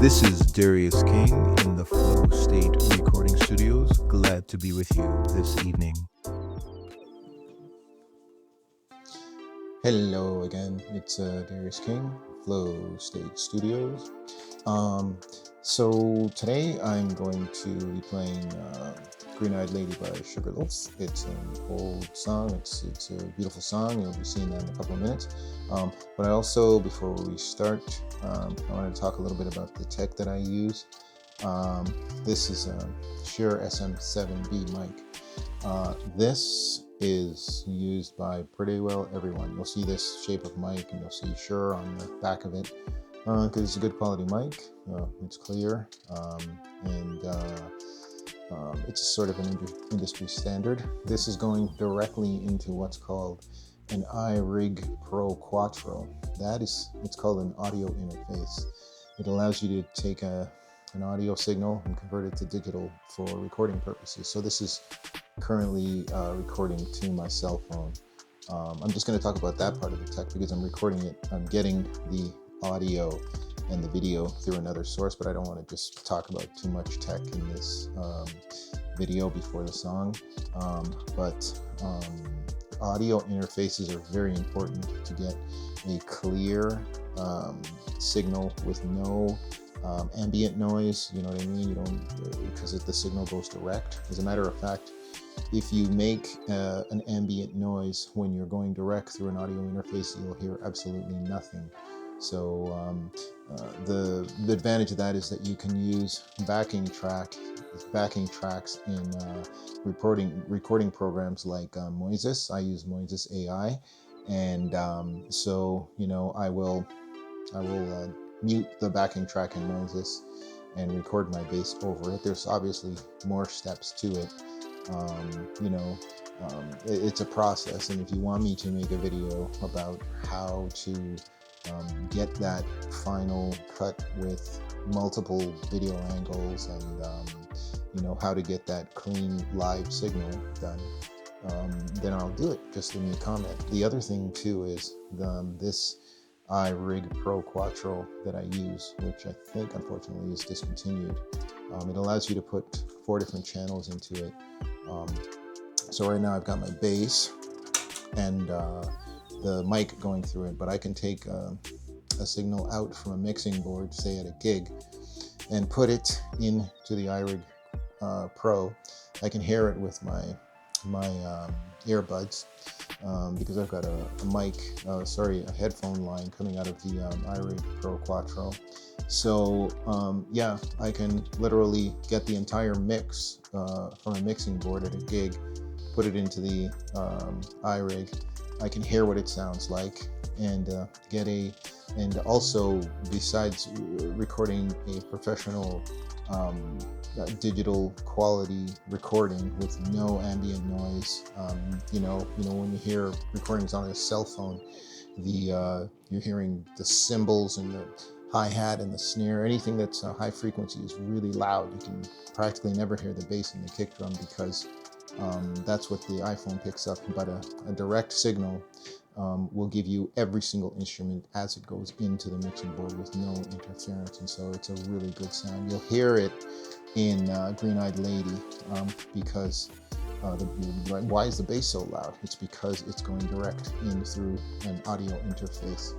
This is Darius King in the Flow State Recording Studios. Glad to be with you this evening. Hello again, it's Darius King, Flow State Studios. So today I'm going to be playing Green-Eyed Lady by Sugarloaf. It's an old song, it's a beautiful song, you'll be seeing that in a couple of minutes. But I also, before we start, I want to talk a little bit about the tech that I use. This is a Shure SM7B mic. This is used by pretty well everyone. You'll see this shape of mic and you'll see Shure on the back of it because it's a good quality mic. It's clear and it's a sort of an industry standard. This is going directly into what's called an I-Rig Quattro. It's called an audio interface. It allows you to take an audio signal and convert it to digital for recording purposes. So this is currently recording to my cell phone. I'm just going to talk about that part of the tech because I'm recording it. I'm getting the audio and the video through another source, but I don't want to just talk about too much tech in this video before the song. But audio interfaces are very important to get a clear signal with no ambient noise. You know what I mean? You don't, because the signal goes direct. As a matter of fact, if you make an ambient noise when you're going direct through an audio interface, you'll hear absolutely nothing. So the advantage of that is that you can use backing tracks in recording programs like Moises. I use Moises AI, and so I will mute the backing track in Moises and record my bass over it. There's obviously more steps to it. It's a process, and if you want me to make a video about how to get that final cut with multiple video angles and how to get that clean live signal done, then I'll do it. Just leave me a comment. The other thing too is this I-Rig Quattro that I use, which I think unfortunately is discontinued. It allows you to put 4 different channels into it. So right now I've got my bass and the mic going through it, but I can take a signal out from a mixing board, say at a gig, and put it into the I-Rig Pro. I can hear it with my earbuds because I've got a headphone line coming out of the I-Rig Quattro. So I can literally get the entire mix from a mixing board at a gig, put it into the I-Rig. I can hear what it sounds like and and also, besides recording a professional digital quality recording with no ambient noise, when you hear recordings on a cell phone, you're hearing the cymbals and the hi-hat and the snare. Anything that's high frequency is really loud. You can practically never hear the bass and the kick drum because that's what the iPhone picks up. But a direct signal will give you every single instrument as it goes into the mixing board with no interference, and so it's a really good sound. You'll hear it in Green-Eyed Lady because why is the bass so loud? It's because it's going direct in through an audio interface.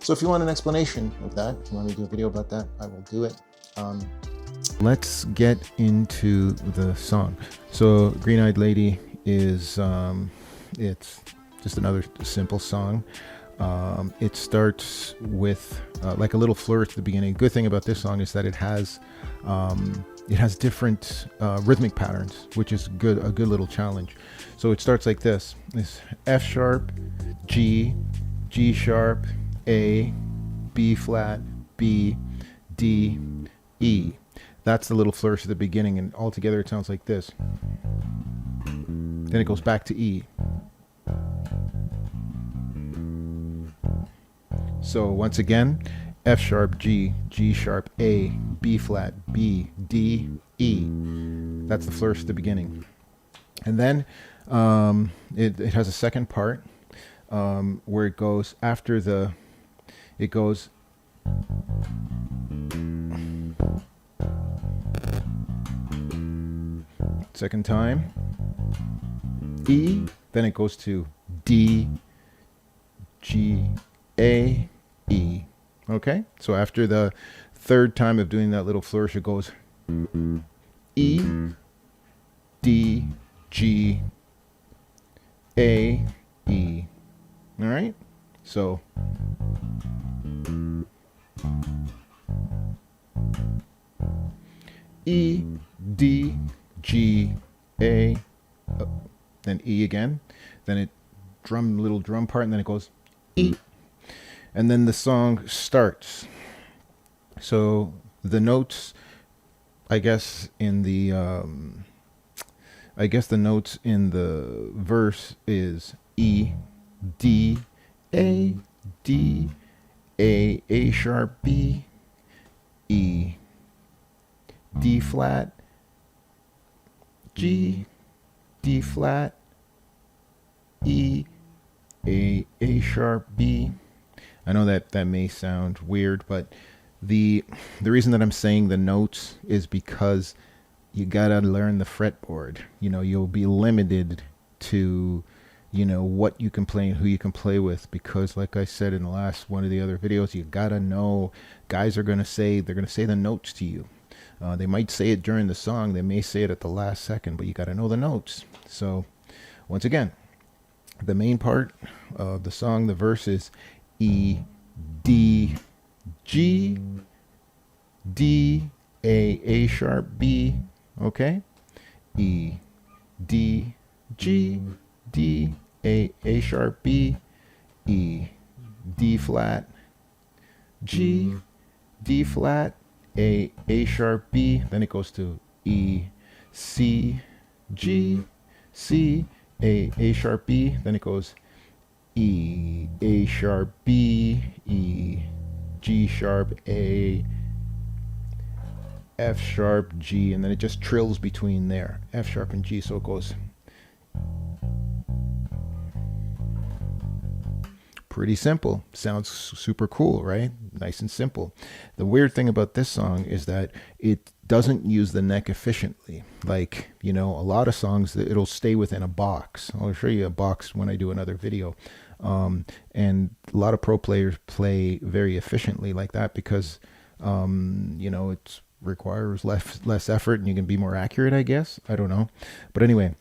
So if you want an explanation of that, if you want me to do a video about that, I will do it. Let's get into the song. So Green-Eyed Lady is it's just another simple song. It starts with like a little flourish at the beginning. Good thing about this song is that it has different rhythmic patterns, which is a good little challenge. So it starts like this: it's F sharp, G, G sharp, A, B flat, B, D, E. That's the little flourish at the beginning, and altogether it sounds like this. Then it goes back to E. So once again, F sharp, G, G sharp, A, B flat, B, D, E. That's the flourish at the beginning. And then it has a second part where it goes after it goes Second time, E, then it goes to D, G, A, E. Okay, so after the third time of doing that little flourish, it goes E, D, G, A, E. All right, so E, D, G, A, then E again, then it little drum part, and then it goes E, and then the song starts. So the notes, I guess the notes in the verse is E, D, A, D, A sharp, B, E, D flat, G, D flat, E, A sharp, B. I know that may sound weird, but the reason that I'm saying the notes is because you gotta learn the fretboard. You know, you'll be limited to, you know, what you can play and who you can play with, because like I said in the last one of the other videos, you gotta know, guys are gonna say, they're gonna say the notes to you. They might say it during the song, they may say it at the last second, but you gotta know the notes. So once again, the main part of the song, the verse is E, D, G, D, A sharp, B. Okay, E, D, G, D, A sharp, B, E, D flat, G, D flat, A sharp, B. Then it goes to E, C, G, C, A sharp, B. Then it goes E, A sharp, B, E, G sharp, A, F sharp, G, and then it just trills between there, F sharp and G. So it goes pretty simple. Sounds super cool, right? Nice and simple. The weird thing about this song is that it doesn't use the neck efficiently. Like, you know, a lot of songs, it'll stay within a box. I'll show you a box when I do another video. And a lot of pro players play very efficiently like that because, you know, it requires less effort and you can be more accurate, I guess. I don't know. But anyway,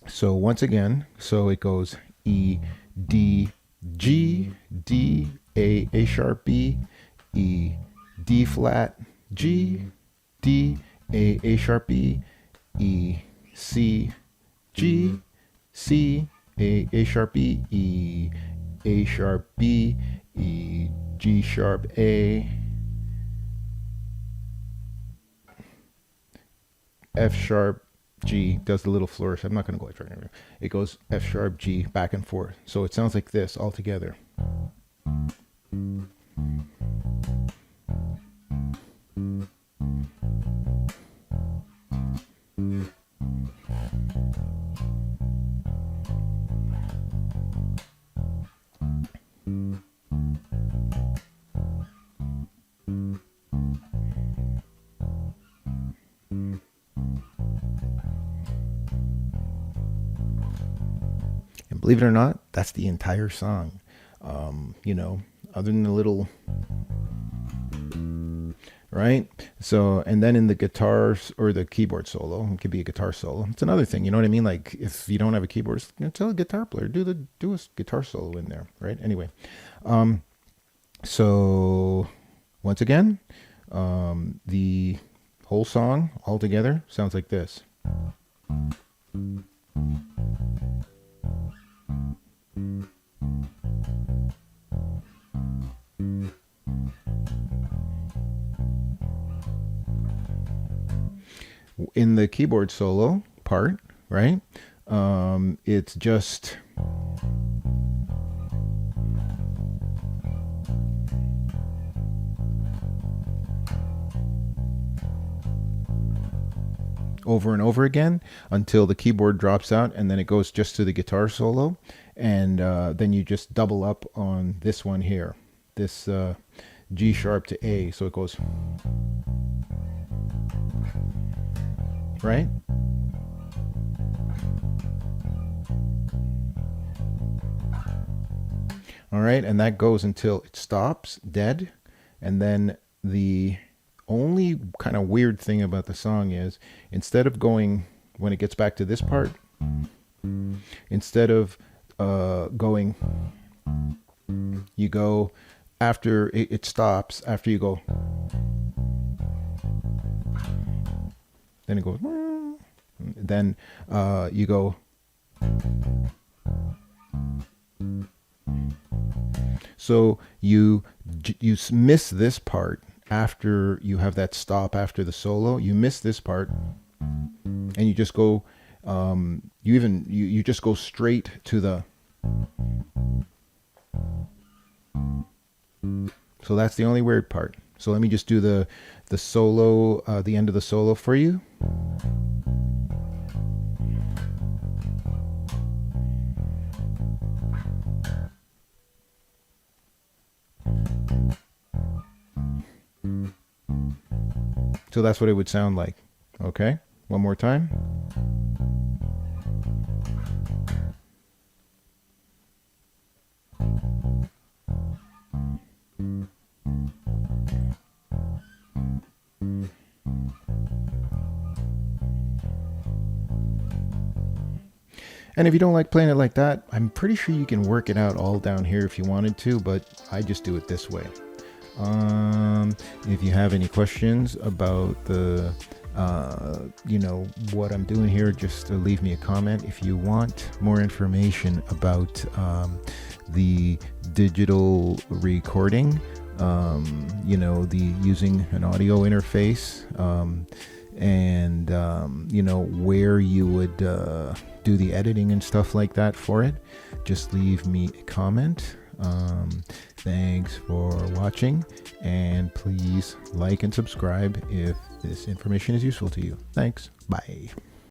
so once again, so it goes E, D, G, D, A sharp, B, E, D flat, G, D, A sharp, B, E, C, G, C, A sharp, B, E, A sharp, B, E, G sharp, A, F sharp, G, does the little flourish. I'm not going to go right now. It goes F sharp, G, back and forth. So it sounds like this all together. And believe it or not, that's the entire song. You know, other than the little, right? So, and then in the guitars or the keyboard solo, it could be a guitar solo. It's another thing, you know what I mean? Like if you don't have a keyboard, you know, tell a guitar player, do a guitar solo in there, right? Anyway, so once again, the whole song all together sounds like this. In the keyboard solo part, right? It's just over and over again until the keyboard drops out, and then it goes just to the guitar solo, and then you just double up on this one here, this G sharp to A, so it goes, right? All right, and that goes until it stops dead. And then the only kind of weird thing about the song is, instead of going, when it gets back to this part, instead of going, you go after it stops, after you go, then it goes, then you go, so you miss this part after you have that stop after the solo. You miss this part, and you just go, you just go straight to the. So that's the only weird part. So let me just do the solo, the end of the solo for you. So that's what it would sound like. Okay, one more time. And if you don't like playing it like that, I'm pretty sure you can work it out all down here if you wanted to, but I just do it this way. If you have any questions about the, what I'm doing here, just leave me a comment. If you want more information about the digital recording, the using an audio interface, and where you would do the editing and stuff like that for it, just leave me a comment. Thanks for watching, and please like and subscribe if this information is useful to you. Thanks. Bye.